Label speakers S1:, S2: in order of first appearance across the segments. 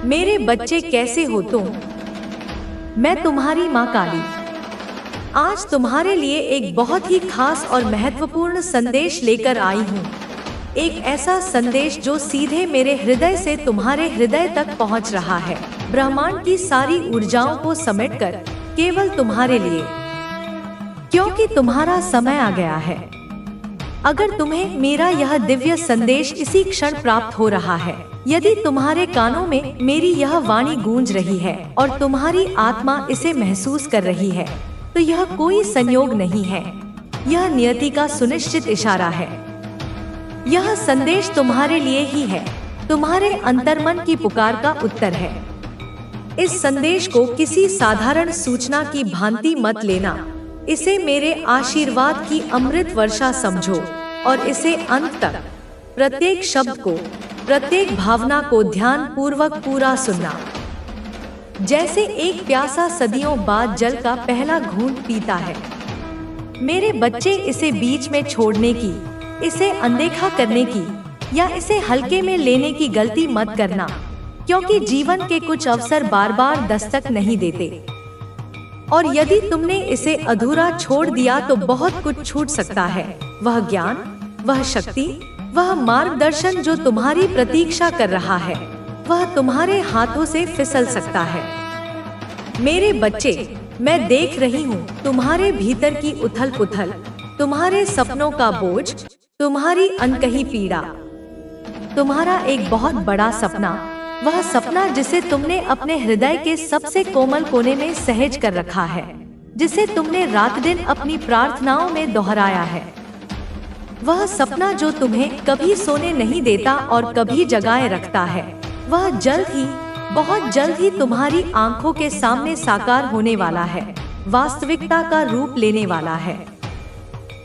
S1: मेरे बच्चे कैसे हो तुम? मैं तुम्हारी माँ काली आज तुम्हारे लिए एक बहुत ही खास और महत्वपूर्ण संदेश लेकर आई हूँ। एक ऐसा संदेश जो सीधे मेरे हृदय से तुम्हारे हृदय तक पहुँच रहा है, ब्रह्मांड की सारी ऊर्जाओं को समेटकर केवल तुम्हारे लिए, क्योंकि तुम्हारा समय आ गया है। अगर तुम्हें मेरा यह दिव्य संदेश इसी क्षण प्राप्त हो रहा है, यदि तुम्हारे कानों में मेरी यह वाणी गूंज रही है और तुम्हारी आत्मा इसे महसूस कर रही है, तो यह कोई संयोग नहीं है, यह नियति का सुनिश्चित इशारा है। यह संदेश तुम्हारे लिए ही है, तुम्हारे अंतर्मन की पुकार का उत्तर है। इस संदेश को किसी साधारण सूचना की भांति मत लेना, इसे मेरे आशीर्वाद की अमृत वर्षा समझो और इसे अंत तक, प्रत्येक शब्द को, प्रत्येक भावना को ध्यान पूर्वक पूरा सुनना। जैसे एक प्यासा सदियों बाद जल का पहला घूंट पीता है। मेरे बच्चे, इसे बीच में छोड़ने की, इसे अनदेखा करने की या इसे हल्के में लेने की गलती मत करना, क्योंकि जीवन के कुछ अवसर बार बार दस्तक नहीं देते और यदि तुमने इसे अधूरा छोड़ दिया तो बहुत कुछ छूट सकता है। वह ज्ञान, वह शक्ति, वह मार्गदर्शन जो तुम्हारी प्रतीक्षा कर रहा है, वह तुम्हारे हाथों से फिसल सकता है। मेरे बच्चे, मैं देख रही हूँ तुम्हारे भीतर की उथल पुथल, तुम्हारे सपनों का बोझ, तुम्हारी अनकही पीड़ा। तुम्हारा एक बहुत बड़ा सपना, वह सपना जिसे तुमने अपने हृदय के सबसे कोमल कोने में सहेज कर रखा है, जिसे तुमने रात दिन अपनी प्रार्थनाओं में दोहराया है। वह सपना जो तुम्हें कभी सोने नहीं देता और कभी जगाए रखता है, वह जल्द ही, बहुत जल्द ही तुम्हारी आंखों के सामने साकार होने वाला है, वास्तविकता का रूप लेने वाला है।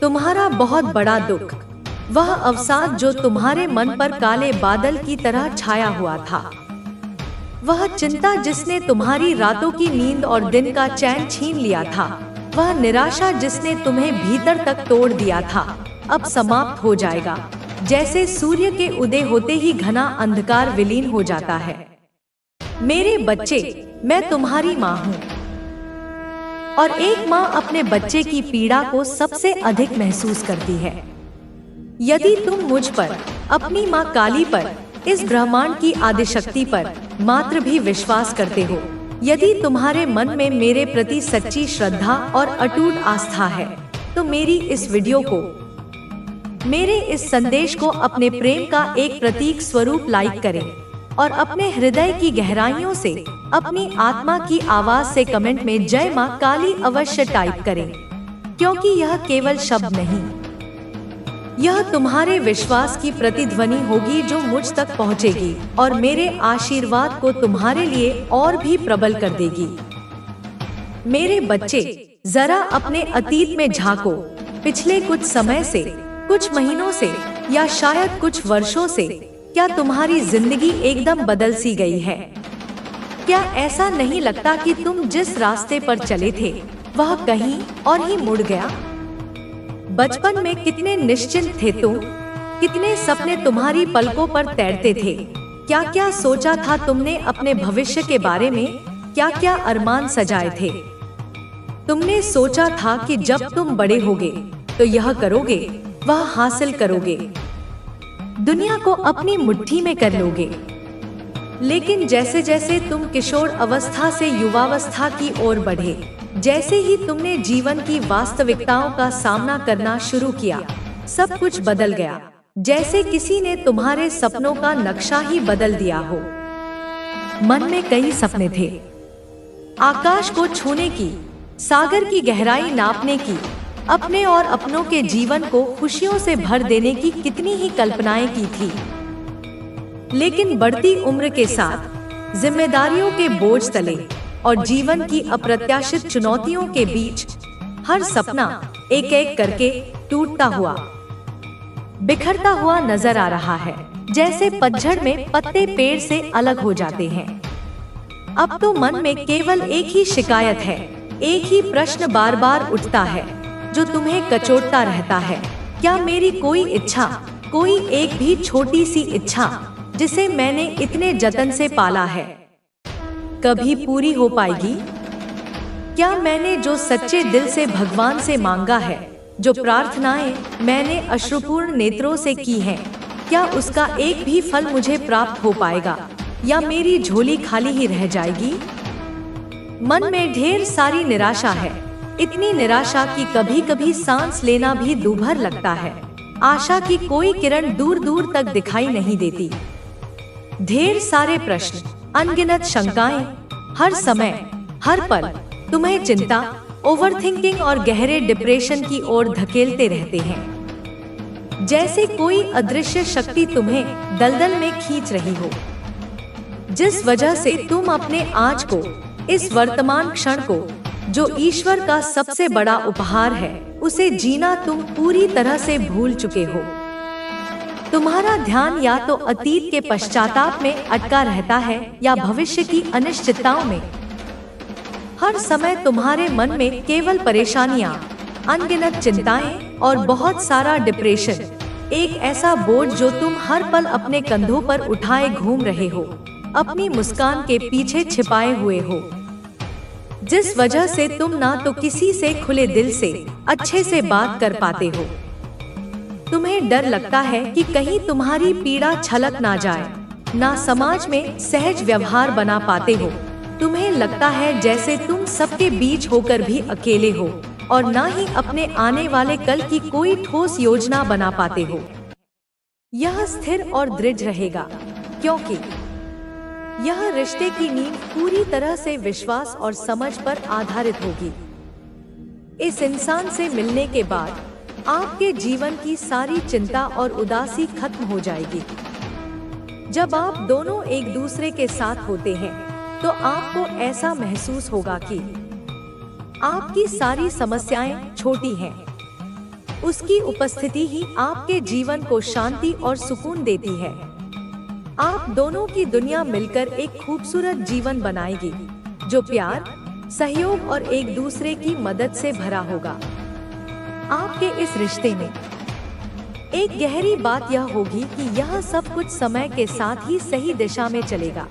S1: तुम्हारा बहुत बड़ा दुख, वह अवसाद जो तुम्हारे मन पर काले बादल की तरह छाया हुआ था, वह चिंता जिसने तुम्हारी रातों की नींद और दिन का चैन छीन लिया था, वह निराशा जिसने तुम्हें भीतर तक तोड़ दिया था, अब समाप्त हो जाएगा, जैसे सूर्य के उदय होते ही घना अंधकार विलीन हो जाता है। मेरे बच्चे, मैं तुम्हारी माँ हूँ और एक माँ अपने बच्चे की पीड़ा को सबसे अधिक महसूस करती है। यदि तुम मुझ पर, अपनी माँ काली पर, इस ब्रह्मांड की आदिशक्ति पर मात्र भी विश्वास करते हो, यदि तुम्हारे मन में मेरे प्रति सच्ची श्रद्धा और अटूट आस्था है, तो मेरी इस वीडियो को, मेरे इस संदेश को अपने प्रेम का एक प्रतीक स्वरूप लाइक करें और अपने हृदय की गहराइयों से, अपनी आत्मा की आवाज से कमेंट में जय मां काली अवश्य टाइप करें, क्योंकि यह केवल शब्द नहीं, यह तुम्हारे विश्वास की प्रतिध्वनि होगी जो मुझ तक पहुंचेगी और मेरे आशीर्वाद को तुम्हारे लिए और भी प्रबल कर देगी। मेरे बच्चे, जरा अपने अतीत में झांको। पिछले कुछ समय से, कुछ महीनों से या शायद कुछ वर्षों से क्या तुम्हारी जिंदगी एकदम बदल सी गई है? क्या ऐसा नहीं लगता कि तुम जिस रास्ते पर चले थे वह कहीं और ही मुड़ गया? बचपन में कितने निश्चिंत थे तुम, कितने सपने तुम्हारी पलकों पर तैरते थे। क्या क्या सोचा था तुमने अपने भविष्य के बारे में, क्या क्या अरमान सजाए थे। तुमने सोचा था कि जब तुम बड़े होगे तो यह करोगे, वह हासिल करोगे, दुनिया को अपनी मुट्ठी में कर लोगे। लेकिन जैसे जैसे तुम किशोर अवस्था से युवावस्था की ओर बढ़े, जैसे ही तुमने जीवन की वास्तविकताओं का सामना करना शुरू किया, सब कुछ बदल गया। जैसे किसी ने तुम्हारे सपनों का नक्शा ही बदल दिया हो। मन में कई सपने थे, आकाश को छूने की, सागर की गहराई नापने की, अपने और अपनों के जीवन को खुशियों से भर देने की कितनी ही कल्पनाएं की थी। लेकिन बढ़ती उम्र के साथ, जिम्मेदारियों के बोझ तले और जीवन की अप्रत्याशित चुनौतियों के बीच, हर सपना एक एक करके टूटता हुआ, बिखरता हुआ नजर आ रहा है। जैसे पतझड़ में पत्ते पेड़ से अलग हो जाते हैं। अब तो मन में केवल एक ही शिकायत है, एक ही प्रश्न बार बार उठता है जो तुम्हें कचोटता रहता है। क्या मेरी कोई इच्छा, कोई एक भी छोटी सी इच्छा जिसे मैंने इतने जतन से पाला है, कभी पूरी हो पाएगी? क्या मैंने जो सच्चे दिल से भगवान से मांगा है, जो प्रार्थनाएं मैंने अश्रुपूर्ण नेत्रों से की हैं, क्या उसका एक भी फल मुझे प्राप्त हो पाएगा या मेरी झोली खाली ही रह जाएगी? मन में ढेर सारी निराशा है, इतनी निराशा कि कभी कभी सांस लेना भी दूभर लगता है। आशा की कोई किरण दूर दूर तक दिखाई नहीं देती। ढेर सारे प्रश्न, अनगिनत शंकाएं, हर समय हर पल तुम्हें चिंता, ओवरथिंकिंग और गहरे डिप्रेशन की ओर धकेलते रहते हैं, जैसे कोई अदृश्य शक्ति तुम्हें दलदल में खींच रही हो, जिस वजह से तुम अपने आज को, इस वर्तमान क्षण को, जो ईश्वर का सबसे बड़ा उपहार है, उसे जीना तुम पूरी तरह से भूल चुके हो। तुम्हारा ध्यान या तो अतीत के पश्चाताप में अटका रहता है या भविष्य की अनिश्चितताओं में। हर समय तुम्हारे मन में केवल परेशानियां, अनगिनत चिंताएं और बहुत सारा डिप्रेशन, एक ऐसा बोझ जो तुम हर पल अपने कंधों पर उठाए घूम रहे हो, अपनी मुस्कान के पीछे छिपाए हुए हो, जिस वजह से तुम ना तो किसी से खुले दिल से अच्छे से बात कर पाते हो। तुम्हें डर लगता है कि कहीं तुम्हारी पीड़ा छलक ना जाए, ना समाज में सहज व्यवहार बना पाते हो। तुम्हें लगता है जैसे तुम सबके बीच होकर भी अकेले हो और ना ही अपने आने वाले कल की कोई ठोस योजना बना पाते हो। यह स्थिर और दृढ़ रहेगा क्योंकि यह रिश्ते की नींव पूरी तरह से विश्वास और समझ पर आधारित होगी। इस इंसान से मिलने के बाद आपके जीवन की सारी चिंता और उदासी खत्म हो जाएगी। जब आप दोनों एक दूसरे के साथ होते हैं तो आपको ऐसा महसूस होगा कि आपकी सारी समस्याएं छोटी हैं। उसकी उपस्थिति ही आपके जीवन को शांति और सुकून देती है। आप दोनों की दुनिया मिलकर एक खूबसूरत जीवन बनाएगी, जो प्यार, सहयोग और एक दूसरे की मदद से भरा होगा। आपके इस रिश्ते में एक गहरी बात यह होगी कि यह सब कुछ समय के साथ ही सही दिशा में चलेगा।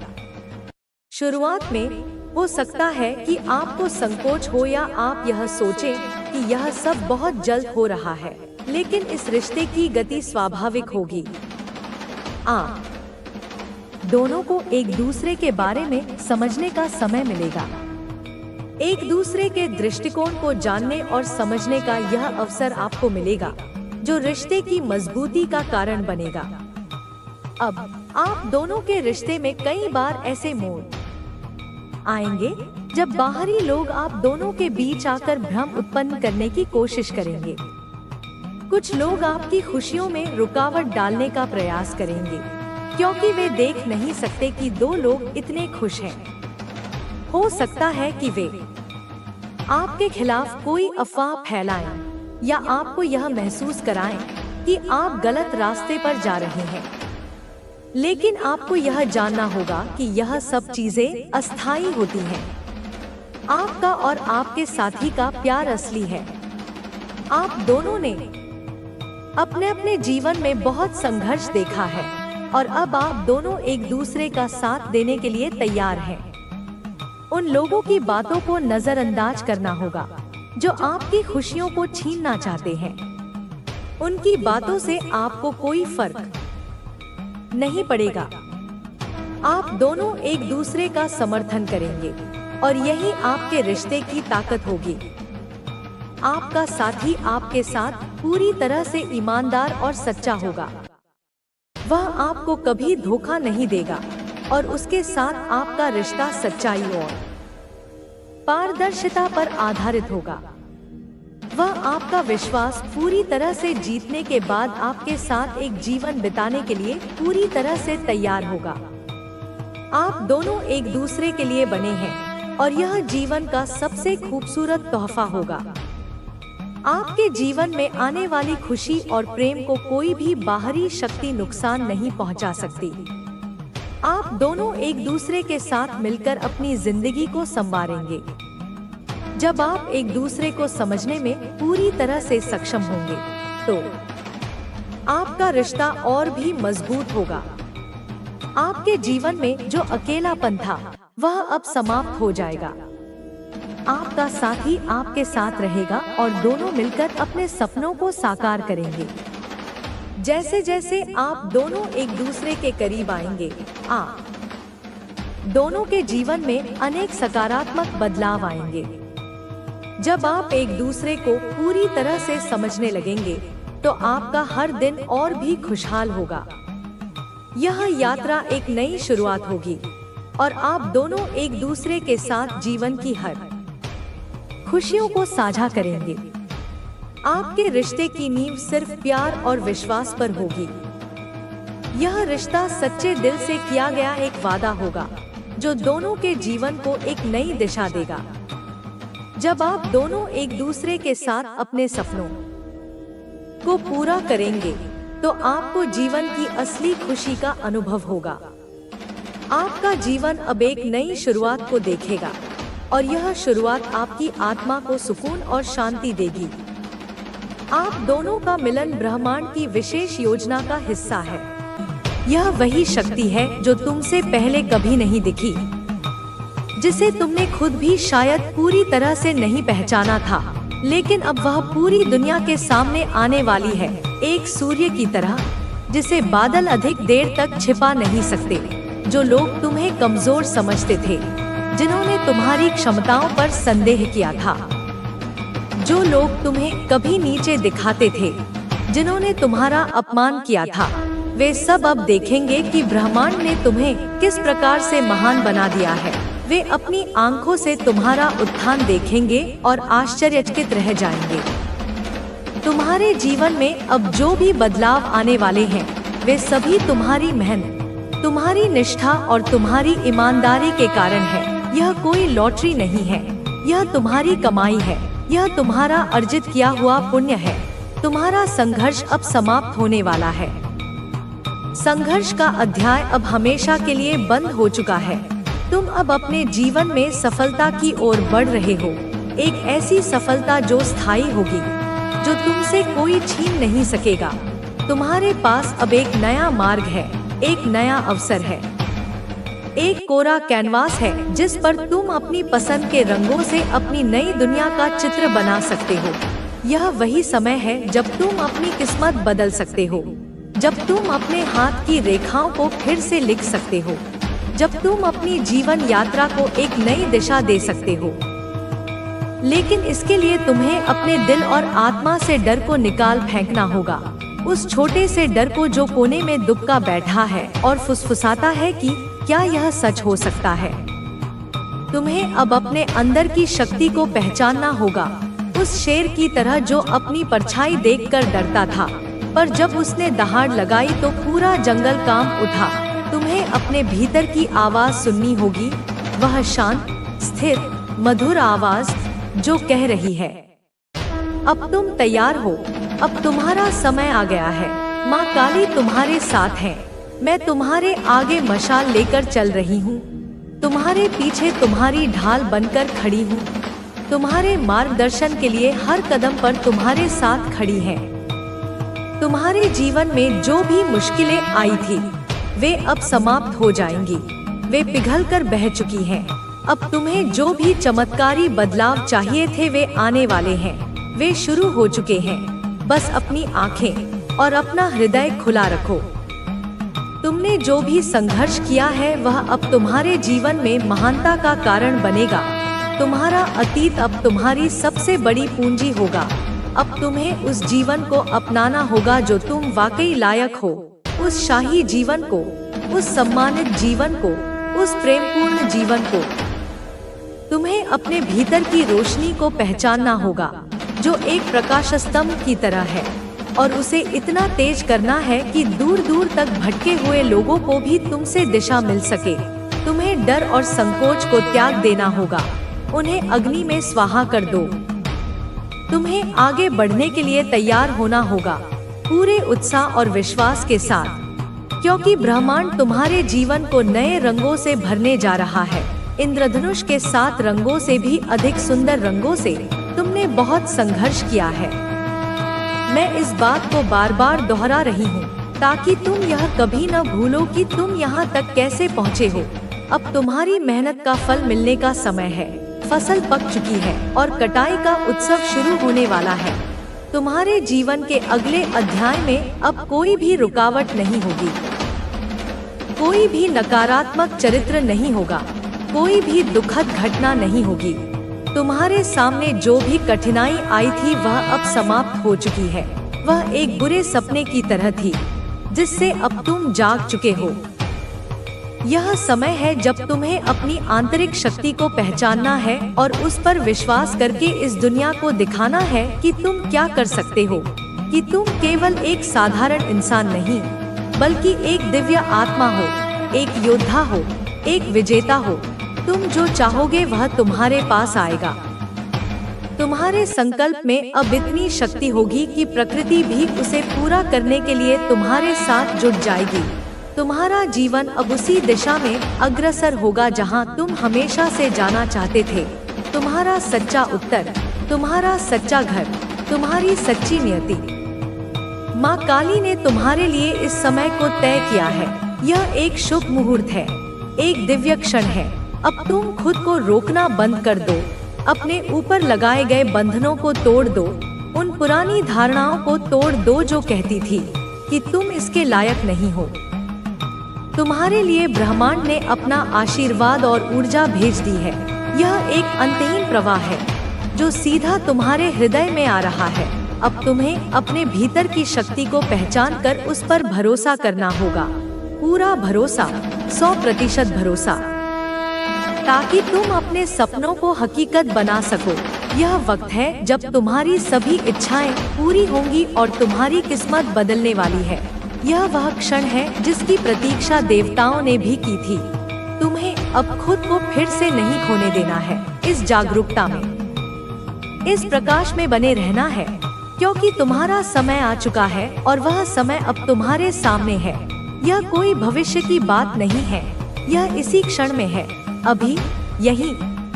S1: शुरुआत में हो सकता है कि आपको संकोच हो या आप यह सोचें कि यह सब बहुत जल्द हो रहा है, लेकिन इस रिश्ते की गति स्वाभाविक होगी। आप दोनों को एक दूसरे के बारे में समझने का समय मिलेगा। एक दूसरे के दृष्टिकोण को जानने और समझने का यह अवसर आपको मिलेगा, जो रिश्ते की मजबूती का कारण बनेगा। अब आप दोनों के रिश्ते में कई बार ऐसे मोड़ आएंगे जब बाहरी लोग आप दोनों के बीच आकर भ्रम उत्पन्न करने की कोशिश करेंगे। कुछ लोग आपकी खुशियों में रुकावट डालने का प्रयास करेंगे, क्योंकि वे देख नहीं सकते कि दो लोग इतने खुश हैं। हो सकता है कि वे आपके खिलाफ कोई अफवाह फैलाएं या आपको यह महसूस कराएं कि आप गलत रास्ते पर जा रहे हैं। लेकिन आपको यह जानना होगा कि यह सब चीजें अस्थायी होती हैं। आपका और आपके साथी का प्यार असली है। आप दोनों ने अपने अपने जीवन में बहुत संघर्ष देखा है और अब आप दोनों एक दूसरे का साथ देने के लिए तैयार हैं। उन लोगों की बातों को नजरअंदाज करना होगा जो आपकी खुशियों को छीनना चाहते हैं। उनकी बातों से आपको कोई फर्क नहीं पड़ेगा। आप दोनों एक दूसरे का समर्थन करेंगे और यही आपके रिश्ते की ताकत होगी। आपका साथी आपके साथ पूरी तरह से ईमानदार और सच्चा होगा। वह आपको कभी धोखा नहीं देगा और उसके साथ आपका रिश्ता सच्चाई और पारदर्शिता पर आधारित होगा। वह आपका विश्वास पूरी तरह से जीतने के बाद आपके साथ एक जीवन बिताने के लिए पूरी तरह से तैयार होगा। आप दोनों एक दूसरे के लिए बने हैं और यह जीवन का सबसे खूबसूरत तोहफा होगा। आपके जीवन में आने वाली खुशी और प्रेम को कोई भी बाहरी शक्ति नुकसान नहीं पहुंचा सकती। आप दोनों एक दूसरे के साथ मिलकर अपनी जिंदगी को संवारेंगे। जब आप एक दूसरे को समझने में पूरी तरह से सक्षम होंगे, तो आपका रिश्ता और भी मजबूत होगा। आपके जीवन में जो अकेलापन था, वह अब समाप्त हो जाएगा। आपका साथी आपके साथ रहेगा और दोनों मिलकर अपने सपनों को साकार करेंगे। जैसे जैसे आप दोनों एक दूसरे के करीब आएंगे, आप दोनों के जीवन में अनेक सकारात्मक बदलाव आएंगे। जब आप एक दूसरे को पूरी तरह से समझने लगेंगे, तो आपका हर दिन और भी खुशहाल होगा। यह यात्रा एक नई शुरुआत होगी और आप दोनों एक दूसरे के साथ जीवन की हर खुशियों को साझा करेंगे। आपके रिश्ते की नींव सिर्फ प्यार और विश्वास पर होगी। यह रिश्ता सच्चे दिल से किया गया एक वादा होगा, जो दोनों के जीवन को एक नई दिशा देगा। जब आप दोनों एक दूसरे के साथ अपने सपनों को पूरा करेंगे, तो आपको जीवन की असली खुशी का अनुभव होगा। आपका जीवन अब एक नई शुरुआत को देखेगा और यह शुरुआत आपकी आत्मा को सुकून और शांति देगी। आप दोनों का मिलन ब्रह्मांड की विशेष योजना का हिस्सा है। यह वही शक्ति है जो तुमसे पहले कभी नहीं दिखी, जिसे तुमने खुद भी शायद पूरी तरह से नहीं पहचाना था, लेकिन अब वह पूरी दुनिया के सामने आने वाली है, एक सूर्य की तरह जिसे बादल अधिक देर तक छिपा नहीं सकते। जो लोग तुम्हें कमजोर समझते थे, जिन्होंने तुम्हारी क्षमताओं पर संदेह किया था, जो लोग तुम्हें कभी नीचे दिखाते थे, जिन्होंने तुम्हारा अपमान किया था, वे सब अब देखेंगे कि ब्रह्मांड ने तुम्हें किस प्रकार से महान बना दिया है। वे अपनी आंखों से तुम्हारा उत्थान देखेंगे और आश्चर्यचकित रह जाएंगे। तुम्हारे जीवन में अब जो भी बदलाव आने वाले हैं, वे सभी तुम्हारी मेहनत, तुम्हारी निष्ठा और तुम्हारी ईमानदारी के कारण है। यह कोई लॉटरी नहीं है, यह तुम्हारी कमाई है, यह तुम्हारा अर्जित किया हुआ पुण्य है। तुम्हारा संघर्ष अब समाप्त होने वाला है। संघर्ष का अध्याय अब हमेशा के लिए बंद हो चुका है। तुम अब अपने जीवन में सफलता की ओर बढ़ रहे हो, एक ऐसी सफलता जो स्थायी होगी, जो तुमसे कोई छीन नहीं सकेगा। तुम्हारे पास अब एक नया मार्ग है, एक नया अवसर है, एक कोरा कैनवास है जिस पर तुम अपनी पसंद के रंगों से अपनी नई दुनिया का चित्र बना सकते हो। यह वही समय है जब तुम अपनी किस्मत बदल सकते हो, जब तुम अपने हाथ की रेखाओं को फिर से लिख सकते हो, जब तुम अपनी जीवन यात्रा को एक नई दिशा दे सकते हो। लेकिन इसके लिए तुम्हें अपने दिल और आत्मा से डर को निकाल फेंकना होगा, उस छोटे से डर को जो कोने में दुबका बैठा है और फुसफुसाता है कि क्या यह सच हो सकता है। तुम्हें अब अपने अंदर की शक्ति को पहचानना होगा, उस शेर की तरह जो अपनी परछाई देखकर डरता था, पर जब उसने दहाड़ लगाई तो पूरा जंगल कांप उठा। तुम्हें अपने भीतर की आवाज सुननी होगी, वह शांत, स्थिर, मधुर आवाज जो कह रही है, अब तुम तैयार हो, अब तुम्हारा समय आ गया है। माँ काली तुम्हारे साथ है। मैं तुम्हारे आगे मशाल लेकर चल रही हूँ, तुम्हारे पीछे तुम्हारी ढाल बनकर खड़ी हूँ, तुम्हारे मार्गदर्शन के लिए हर कदम पर तुम्हारे साथ खड़ी है। तुम्हारे जीवन में जो भी मुश्किलें आई थी, वे अब समाप्त हो जाएंगी, वे पिघलकर बह चुकी हैं। अब तुम्हें जो भी चमत्कारी बदलाव चाहिए थे वे आने वाले हैं, वे शुरू हो चुके हैं। बस अपनी आंखें और अपना हृदय खुला रखो। तुमने जो भी संघर्ष किया है वह अब तुम्हारे जीवन में महानता का कारण बनेगा। तुम्हारा अतीत अब तुम्हारी सबसे बड़ी पूंजी होगा। अब तुम्हें उस जीवन को अपनाना होगा जो तुम वाकई लायक हो, उस शाही जीवन को, उस सम्मानित जीवन को, उस प्रेमपूर्ण जीवन को। तुम्हें अपने भीतर की रोशनी को पहचानना होगा जो एक प्रकाश स्तंभ की तरह है, और उसे इतना तेज करना है कि दूर दूर तक भटके हुए लोगों को भी तुमसे दिशा मिल सके। तुम्हें डर और संकोच को त्याग देना होगा, उन्हें अग्नि में स्वाहा कर दो। तुम्हें आगे बढ़ने के लिए तैयार होना होगा, पूरे उत्साह और विश्वास के साथ, क्योंकि ब्रह्मांड तुम्हारे जीवन को नए रंगों से भरने जा रहा है। इंद्रधनुष के 7 रंगों से भी अधिक सुंदर रंगों से तुमने बहुत संघर्ष किया है। मैं इस बात को बार बार दोहरा रही हूँ ताकि तुम यह कभी न भूलो कि तुम यहाँ तक कैसे पहुँचे हो। अब तुम्हारी मेहनत का फल मिलने का समय है। फसल पक चुकी है और कटाई का उत्सव शुरू होने वाला है। तुम्हारे जीवन के अगले अध्याय में अब कोई भी रुकावट नहीं होगी, कोई भी नकारात्मक चरित्र नहीं होगा, कोई भी दुखद घटना नहीं होगी। तुम्हारे सामने जो भी कठिनाई आई थी वह अब समाप्त हो चुकी है। वह एक बुरे सपने की तरह थी जिससे अब तुम जाग चुके हो। यह समय है जब तुम्हें अपनी आंतरिक शक्ति को पहचानना है और उस पर विश्वास करके इस दुनिया को दिखाना है कि तुम क्या कर सकते हो, कि तुम केवल एक साधारण इंसान नहीं बल्कि एक दिव्य आत्मा हो, एक योद्धा हो, एक विजेता हो। तुम जो चाहोगे वह तुम्हारे पास आएगा। तुम्हारे संकल्प में अब इतनी शक्ति होगी कि प्रकृति भी उसे पूरा करने के लिए तुम्हारे साथ जुट जाएगी। तुम्हारा जीवन अब उसी दिशा में अग्रसर होगा जहां तुम हमेशा से जाना चाहते थे। तुम्हारा सच्चा उत्तर, तुम्हारा सच्चा घर, तुम्हारी सच्ची नियति। माँ काली ने तुम्हारे लिए इस समय को तय किया है। यह एक शुभ मुहूर्त है, एक दिव्य क्षण है। अब तुम खुद को रोकना बंद कर दो, अपने ऊपर लगाए गए बंधनों को तोड़ दो, उन पुरानी धारणाओं को तोड़ दो जो कहती थी कि तुम इसके लायक नहीं हो। तुम्हारे लिए ब्रह्मांड ने अपना आशीर्वाद और ऊर्जा भेज दी है। यह एक अंतहीन प्रवाह है जो सीधा तुम्हारे हृदय में आ रहा है। अब तुम्हें अपने भीतर की शक्ति को पहचान कर उस पर भरोसा करना होगा, पूरा भरोसा, 100% भरोसा, ताकि तुम अपने सपनों को हकीकत बना सको। यह वक्त है जब तुम्हारी सभी इच्छाएं पूरी होंगी और तुम्हारी किस्मत बदलने वाली है। यह वह क्षण है जिसकी प्रतीक्षा देवताओं ने भी की थी। तुम्हें अब खुद को फिर से नहीं खोने देना है। इस जागरूकता में, इस प्रकाश में बने रहना है, क्योंकि तुम्हारा समय आ चुका है और वह समय अब तुम्हारे सामने है। यह कोई भविष्य की बात नहीं है, यह इसी क्षण में है, अभी, यही।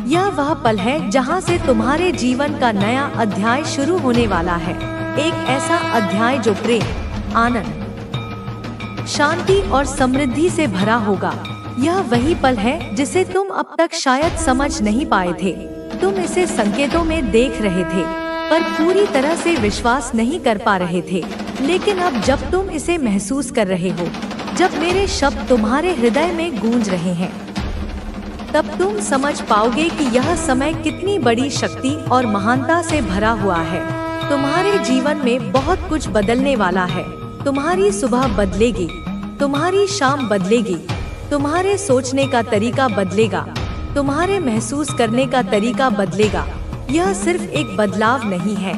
S1: यह वह पल है जहां से तुम्हारे जीवन का नया अध्याय शुरू होने वाला है। एक ऐसा अध्याय जो प्रेम, आनंद, शांति और समृद्धि से भरा होगा। यह वही पल है जिसे तुम अब तक शायद समझ नहीं पाए थे। तुम इसे संकेतों में देख रहे थे पर पूरी तरह से विश्वास नहीं कर पा रहे थे। लेकिन अब जब तुम इसे महसूस कर रहे हो, जब मेरे शब्द तुम्हारे हृदय में गूंज रहे हैं, तब तुम समझ पाओगे कि यह समय कितनी बड़ी शक्ति और महानता से भरा हुआ है। तुम्हारे जीवन में बहुत कुछ बदलने वाला है। तुम्हारी सुबह बदलेगी, तुम्हारी शाम बदलेगी, तुम्हारे सोचने का तरीका बदलेगा, तुम्हारे महसूस करने का तरीका बदलेगा। यह सिर्फ एक बदलाव नहीं है,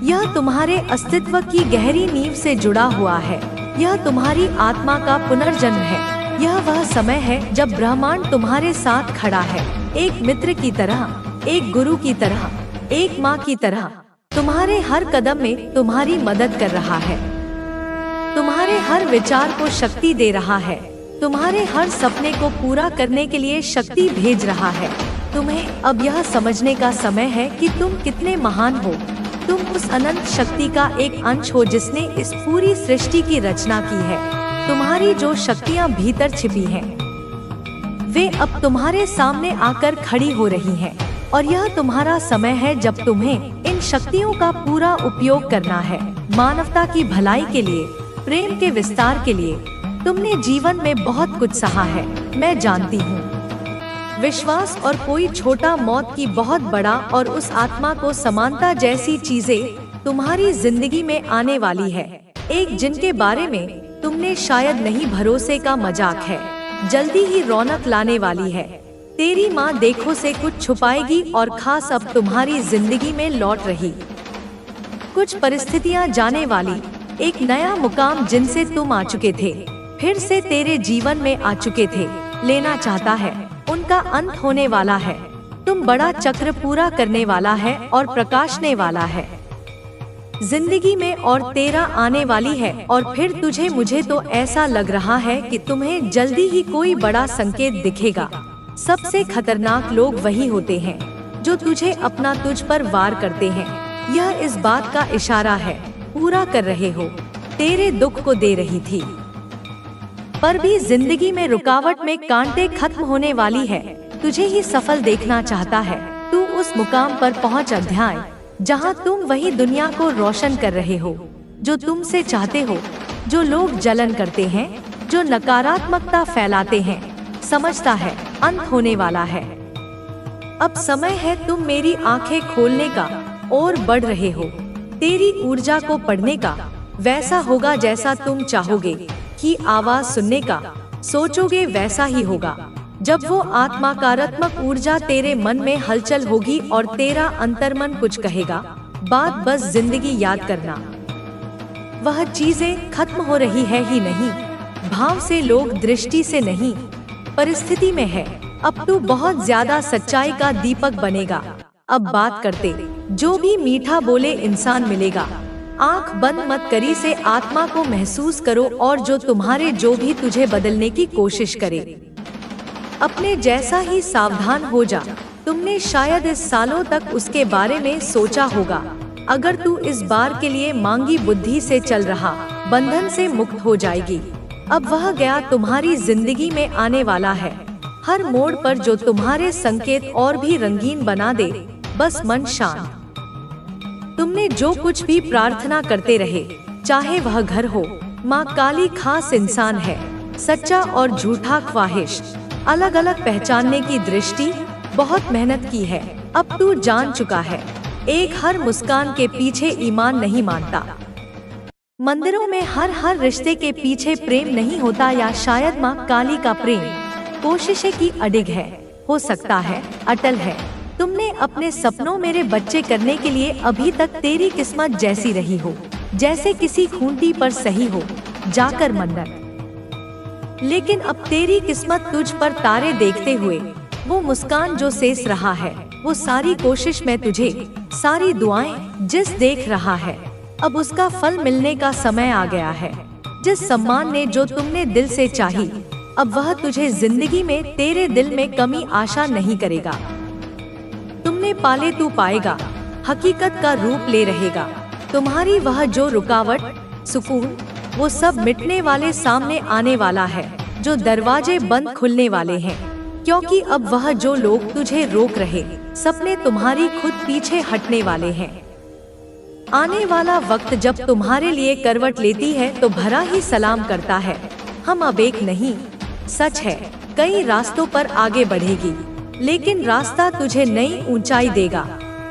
S1: यह तुम्हारे अस्तित्व की गहरी नींव से जुड़ा हुआ है। यह तुम्हारी आत्मा का पुनर्जन्म है। यह वह समय है जब ब्रह्मांड तुम्हारे साथ खड़ा है, एक मित्र की तरह, एक गुरु की तरह, एक माँ की तरह। तुम्हारे हर कदम में तुम्हारी मदद कर रहा है, तुम्हारे हर विचार को शक्ति दे रहा है, तुम्हारे हर सपने को पूरा करने के लिए शक्ति भेज रहा है। तुम्हें अब यह समझने का समय है कि तुम कितने महान हो। तुम उस अनंत शक्ति का एक अंश हो जिसने इस पूरी सृष्टि की रचना की है। तुम्हारी जो शक्तियाँ भीतर छिपी हैं, वे अब तुम्हारे सामने आकर खड़ी हो रही हैं। और यह तुम्हारा समय है जब तुम्हें इन शक्तियों का पूरा उपयोग करना है, मानवता की भलाई के लिए, प्रेम के विस्तार के लिए। तुमने जीवन में बहुत कुछ सहा है, मैं जानती हूँ। विश्वास और कोई छोटा मौत की बहुत बड़ा और उस आत्मा को समानता जैसी चीजें तुम्हारी जिंदगी में आने वाली है। एक जिनके बारे में तुमने शायद नहीं भरोसे का मजाक है, जल्दी ही रौनक लाने वाली है। तेरी माँ देखो से कुछ छुपाएगी और खास अब तुम्हारी जिंदगी में लौट रही कुछ परिस्थितियाँ जाने वाली, एक नया मुकाम जिनसे तुम आ चुके थे, फिर से तेरे जीवन में आ चुके थे, लेना चाहता है, उनका अंत होने वाला है। तुम बड़ा चक्र पूरा करने वाला है और प्रकाशने वाला है जिंदगी में, और तेरा आने वाली है। और फिर तुझे, मुझे तो ऐसा लग रहा है कि तुम्हें जल्दी ही कोई बड़ा संकेत दिखेगा। सबसे खतरनाक लोग वही होते हैं जो तुझे अपना तुझ पर वार करते हैं। यह इस बात का इशारा है, पूरा कर रहे हो, तेरे दुख को दे रही थी। पर भी जिंदगी में रुकावट में कांटे खत्म होने वाली है। तुझे ही सफल देखना चाहता है। तू उस मुकाम पर पहुंच अध्याय जहां तुम वही दुनिया को रोशन कर रहे हो जो तुमसे चाहते हो। जो लोग जलन करते हैं, जो नकारात्मकता फैलाते हैं, समझता है अंत होने वाला है। अब समय है तुम मेरी आंखें खोलने का और बढ़ रहे हो। तेरी ऊर्जा को पढ़ने का वैसा होगा जैसा तुम चाहोगे कि आवाज सुनने का सोचोगे वैसा ही होगा। जब वो आत्माकारात्मक ऊर्जा तेरे मन में हलचल होगी और तेरा अंतर्मन कुछ कहेगा, बात बस जिंदगी याद करना। वह चीजें खत्म हो रही है ही नहीं, भाव से, लोग दृष्टि से नहीं, परिस्थिति में है। अब तू बहुत ज्यादा सच्चाई का दीपक बनेगा। अब बात करते जो भी मीठा बोले इंसान मिलेगा। आंख बंद मत करी से आत्मा को महसूस करो और जो तुम्हारे जो भी तुझे बदलने की कोशिश करे, अपने जैसा ही सावधान हो जा। तुमने शायद इस सालों तक उसके बारे में सोचा होगा। अगर तू इस बार के लिए मांगी बुद्धि से चल रहा, बंधन से मुक्त हो जाएगी। अब वह गया तुम्हारी जिंदगी में आने वाला है। हर मोड़ पर जो तुम्हारे संकेत और भी रंगीन बना दे, बस मन शांत। तुमने जो कुछ भी प्रार्थना करते रहे, चाहे वह घर हो, माँ काली खास इंसान है। सच्चा और झूठा ख्वाहिश अलग अलग पहचानने की दृष्टि, बहुत मेहनत की है। अब तू जान चुका है, एक हर मुस्कान के पीछे ईमान नहीं मानता। मंदिरों में हर रिश्ते के पीछे प्रेम नहीं होता, या शायद माँ काली का प्रेम कोशिशें की अडिग है, हो सकता है अटल है। तुमने अपने सपनों मेरे बच्चे करने के लिए अभी तक तेरी किस्मत जैसी रही हो, जैसे किसी खूंटी पर सही हो जाकर मन्नत। लेकिन अब तेरी किस्मत तुझ पर तारे देखते हुए, वो मुस्कान जो शेष रहा है, वो सारी कोशिश में तुझे, सारी दुआएं जिस देख रहा है, अब उसका फल मिलने का समय आ गया है। जिस सम्मान ने जो तुमने दिल से चाही, अब वह तुझे जिंदगी में तेरे दिल में कमी आशा नहीं करेगा। तुमने पाले तू पाएगा, हकीकत का रूप ले रहेगा। तुम्हारी वह जो रुकावट, सुकून, वो सब मिटने वाले सामने आने वाला है। जो दरवाजे बंद खुलने वाले हैं, क्योंकि अब वह जो लोग तुझे रोक रहे, सपने तुम्हारी खुद पीछे हटने वाले हैं। आने वाला वक्त जब तुम्हारे लिए करवट लेती है तो भरा ही सलाम करता है। हम अब एक नहीं, सच है, कई रास्तों पर आगे बढ़ेगी, लेकिन रास्ता तुझे नई ऊंचाई देगा,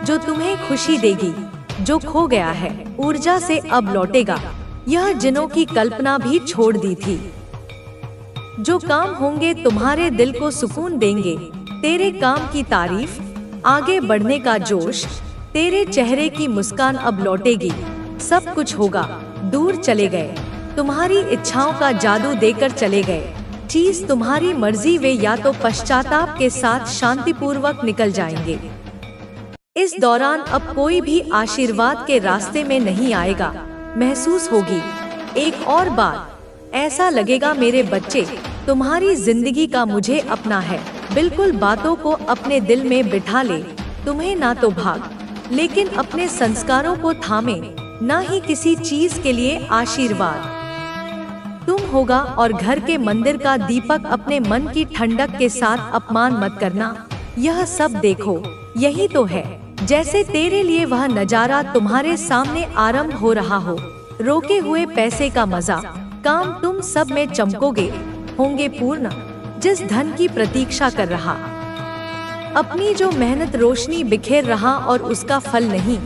S1: जो तुम्हें खुशी देगी। जो खो गया है, ऊर्जा से अब लौटेगा। यह जिनों की कल्पना भी छोड़ दी थी। जो काम होंगे तुम्हारे दिल को सुकून देंगे। तेरे काम की तारीफ, आगे बढ़ने का जोश, तेरे चेहरे की मुस्कान अब लौटेगी। सब कुछ होगा। दूर चले गए, तुम्हारी इच्छाओं का जादू देकर चले गए। चीज तुम्हारी मर्जी, वे या तो पश्चाताप के साथ शांतिपूर्वक निकल जाएंगे। इस दौरान अब कोई भी आशीर्वाद के रास्ते में नहीं आएगा। महसूस होगी एक और बात, ऐसा लगेगा मेरे बच्चे, तुम्हारी जिंदगी का मुझे अपना है। बिल्कुल बातों को अपने दिल में बिठा ले। तुम्हें ना तो भाग, लेकिन अपने संस्कारों को थामे, ना ही किसी चीज के लिए आशीर्वाद। तुम होगा और घर के मंदिर का दीपक। अपने मन की ठंडक के साथ अपमान मत करना। यह सब देखो, यही तो है। जैसे तेरे लिए वह नजारा तुम्हारे सामने आरंभ हो रहा हो। रोके हुए पैसे का मजा, काम तुम सब में चमकोगे, होंगे पूर्ण। जिस धन की प्रतीक्षा कर रहा, अपनी जो मेहनत रोशनी बिखेर रहा और उसका फल नहीं,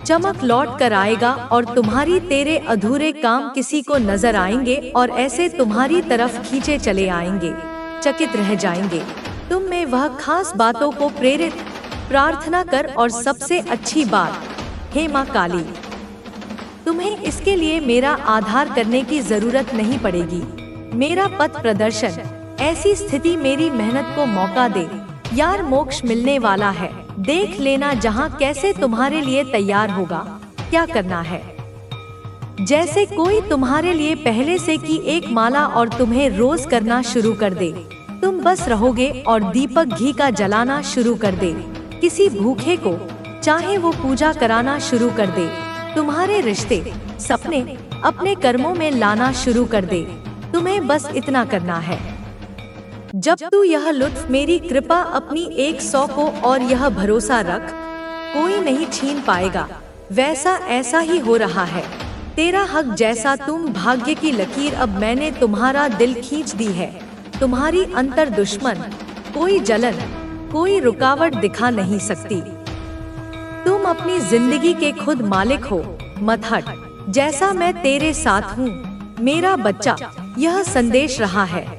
S1: चमक लौट कर आएगा। और तुम्हारी तेरे अधूरे काम किसी को नजर आएंगे और ऐसे तुम्हारी तरफ खींचे चले आएंगे, चकित रह जाएंगे। तुम में वह खास बातों को प्रेरित प्रार्थना कर। और सबसे अच्छी बात, हे माँ काली, तुम्हें इसके लिए मेरा आधार करने की जरूरत नहीं पड़ेगी। मेरा पथ प्रदर्शन, ऐसी स्थिति मेरी मेहनत को मौका दे। यार मोक्ष मिलने वाला है, देख लेना जहाँ कैसे तुम्हारे लिए तैयार होगा, क्या करना है। जैसे कोई तुम्हारे लिए पहले से की एक माला और तुम्हें रोज करना शुरू कर दे। तुम बस रहोगे और दीपक घी का जलाना शुरू कर दे। किसी भूखे को चाहे वो पूजा कराना शुरू कर दे। तुम्हारे रिश्ते, सपने अपने कर्मों में लाना शुरू कर दे। तुम्हें बस इतना करना है। जब तू यह लुत्फ, मेरी कृपा, अपनी 100 को और यह भरोसा रख, कोई नहीं छीन पाएगा, वैसा ऐसा ही हो रहा है। तेरा हक जैसा तुम भाग्य की लकीर, अब मैंने तुम्हारा दिल खींच दी है। तुम्हारी अंतर दुश्मन, कोई जलन, कोई रुकावट दिखा नहीं सकती। तुम अपनी जिंदगी के खुद मालिक हो, मत हट। जैसा मैं तेरे साथ हूँ मेरा बच्चा, यह संदेश रहा है।